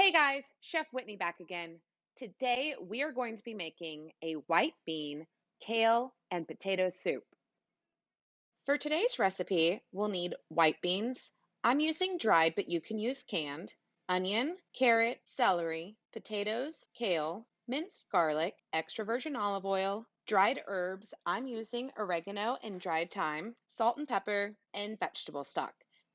Hey guys, Chef Whitney back again. Today we are going to be making a white bean, kale, and potato soup. For today's recipe, we'll need white beans. I'm using dried, but you can use canned. Onion, carrot, celery, potatoes, kale, minced garlic, extra virgin olive oil, dried herbs. I'm using oregano and dried thyme, salt and pepper, and vegetable stock.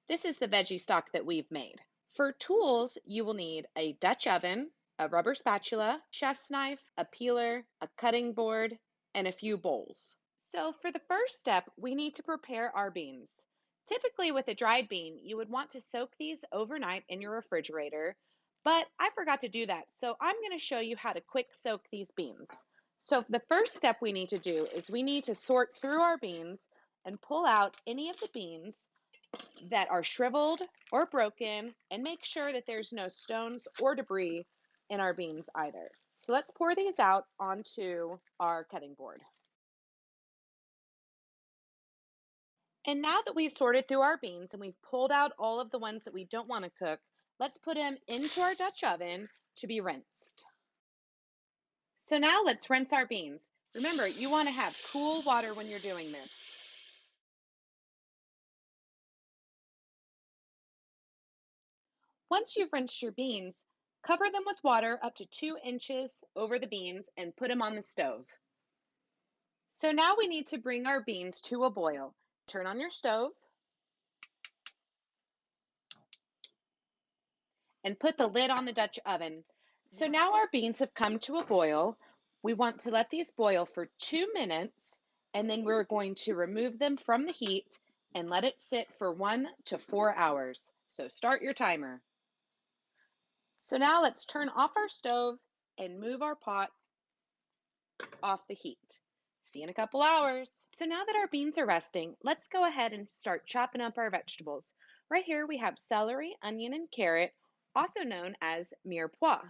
This is the veggie stock that we've made. For tools, you will need a Dutch oven, a rubber spatula, chef's knife, a peeler, a cutting board, and a few bowls. So for the first step, we need to prepare our beans. Typically with a dried bean, you would want to soak these overnight in your refrigerator, but I forgot to do that. So I'm going to show you how to quick soak these beans. So the first step we need to do is we need to sort through our beans and pull out any of the beans that are shriveled or broken and make sure that there's no stones or debris in our beans either. So let's pour these out onto our cutting board. And now that we've sorted through our beans and we've pulled out all of the ones that we don't want to cook, let's put them into our Dutch oven to be rinsed. So now let's rinse our beans. Remember, you want to have cool water when you're doing this. Once you've rinsed your beans, cover them with water up to 2 inches over the beans and put them on the stove. So now we need to bring our beans to a boil. Turn on your stove and put the lid on the Dutch oven. So now our beans have come to a boil. We want to let these boil for 2 minutes, and then we're going to remove them from the heat and let it sit for 1 to 4 hours. So start your timer. So now let's turn off our stove and move our pot off the heat. See you in a couple hours. So now that our beans are resting, let's go ahead and start chopping up our vegetables. Right here we have celery, onion, and carrot, also known as mirepoix.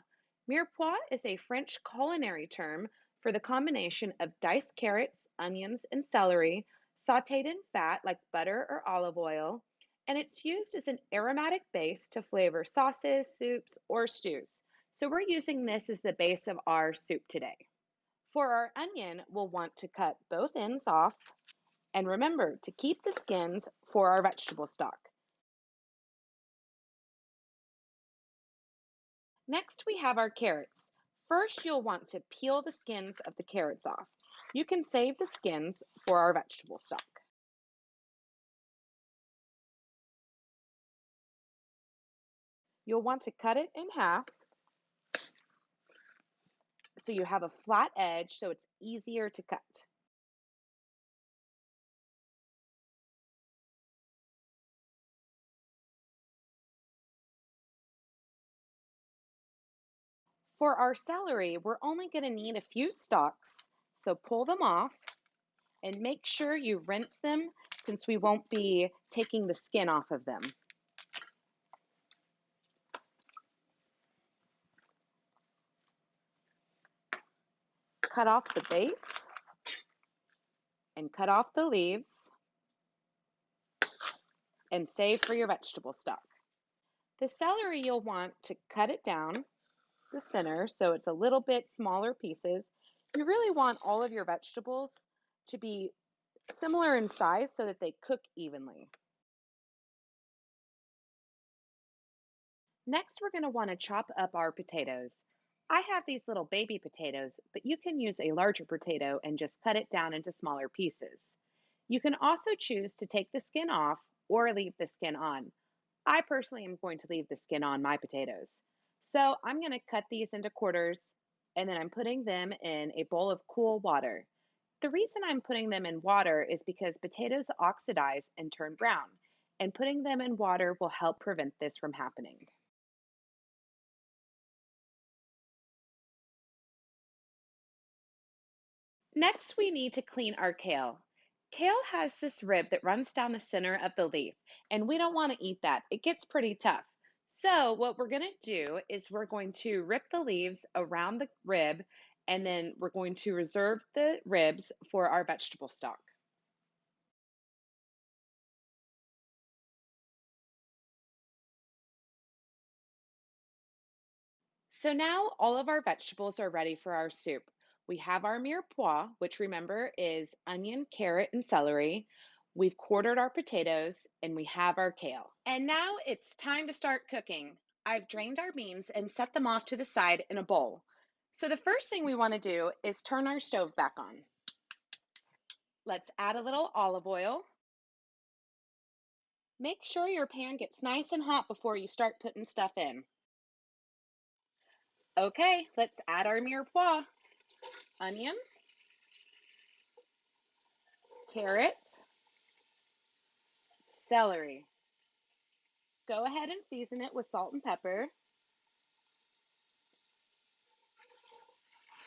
Mirepoix is a French culinary term for the combination of diced carrots, onions, and celery, sauteed in fat like butter or olive oil, and it's used as an aromatic base to flavor sauces, soups, or stews. So we're using this as the base of our soup today. For our onion, we'll want to cut both ends off, and remember to keep the skins for our vegetable stock. Next, we have our carrots. First, you'll want to peel the skins of the carrots off. You can save the skins for our vegetable stock. You'll want to cut it in half so you have a flat edge so it's easier to cut. For our celery, we're only going to need a few stalks, so pull them off and make sure you rinse them since we won't be taking the skin off of them. Cut off the base and cut off the leaves and save for your vegetable stock. The celery, you'll want to cut it down the center so it's a little bit smaller pieces. You really want all of your vegetables to be similar in size so that they cook evenly. Next, we're going to want to chop up our potatoes. I have these little baby potatoes, but you can use a larger potato and just cut it down into smaller pieces. You can also choose to take the skin off or leave the skin on. I personally am going to leave the skin on my potatoes. So I'm going to cut these into quarters and then I'm putting them in a bowl of cool water. The reason I'm putting them in water is because potatoes oxidize and turn brown, and putting them in water will help prevent this from happening. Next, we need to clean our kale. Kale has this rib that runs down the center of the leaf, and we don't want to eat that. It gets pretty tough. So what we're going to do is we're going to rip the leaves around the rib, and then we're going to reserve the ribs for our vegetable stock. So now all of our vegetables are ready for our soup. We have our mirepoix, which remember is onion, carrot, and celery. We've quartered our potatoes and we have our kale. And now it's time to start cooking. I've drained our beans and set them off to the side in a bowl. So the first thing we want to do is turn our stove back on. Let's add a little olive oil. Make sure your pan gets nice and hot before you start putting stuff in. Okay, let's add our mirepoix. Onion, carrot, celery. Go ahead and season it with salt and pepper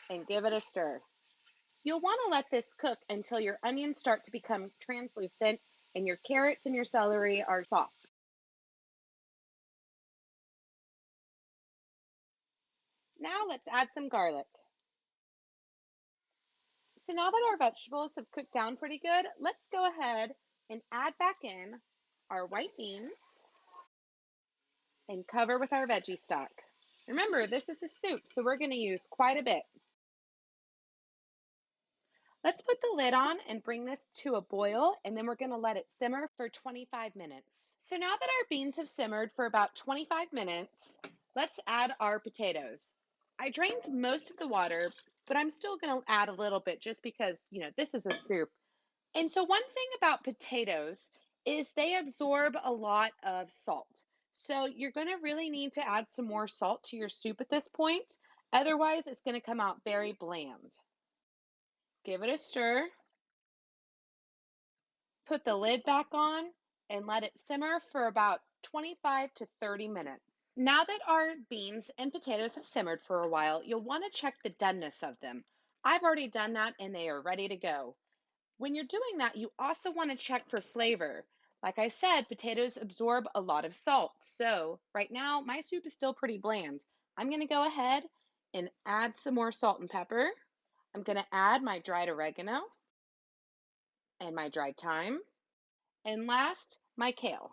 and give it a stir. You'll want to let this cook until your onions start to become translucent and your carrots and your celery are soft. Now let's add some garlic. So now that our vegetables have cooked down pretty good, let's go ahead and add back in our white beans and cover with our veggie stock. Remember, this is a soup, so we're going to use quite a bit. Let's put the lid on and bring this to a boil, and then we're going to let it simmer for 25 minutes. So now that our beans have simmered for about 25 minutes, let's add our potatoes. I drained most of the water, but I'm still going to add a little bit just because, this is a soup. And so one thing about potatoes is they absorb a lot of salt. So you're going to really need to add some more salt to your soup at this point. Otherwise, it's going to come out very bland. Give it a stir. Put the lid back on and let it simmer for about 25 to 30 minutes. Now that our beans and potatoes have simmered for a while, you'll want to check the doneness of them. I've already done that and they are ready to go. When you're doing that, you also want to check for flavor. Like I said, potatoes absorb a lot of salt. So right now, my soup is still pretty bland. I'm going to go ahead and add some more salt and pepper. I'm going to add my dried oregano and my dried thyme. And last, my kale.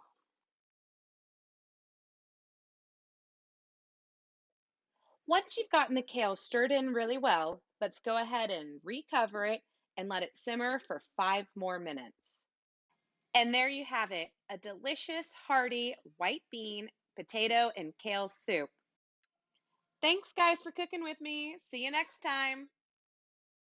Once you've gotten the kale stirred in really well, let's go ahead and recover it and let it simmer for 5 more minutes. And there you have it, a delicious, hearty white bean, potato, and kale soup. Thanks, guys, for cooking with me. See you next time.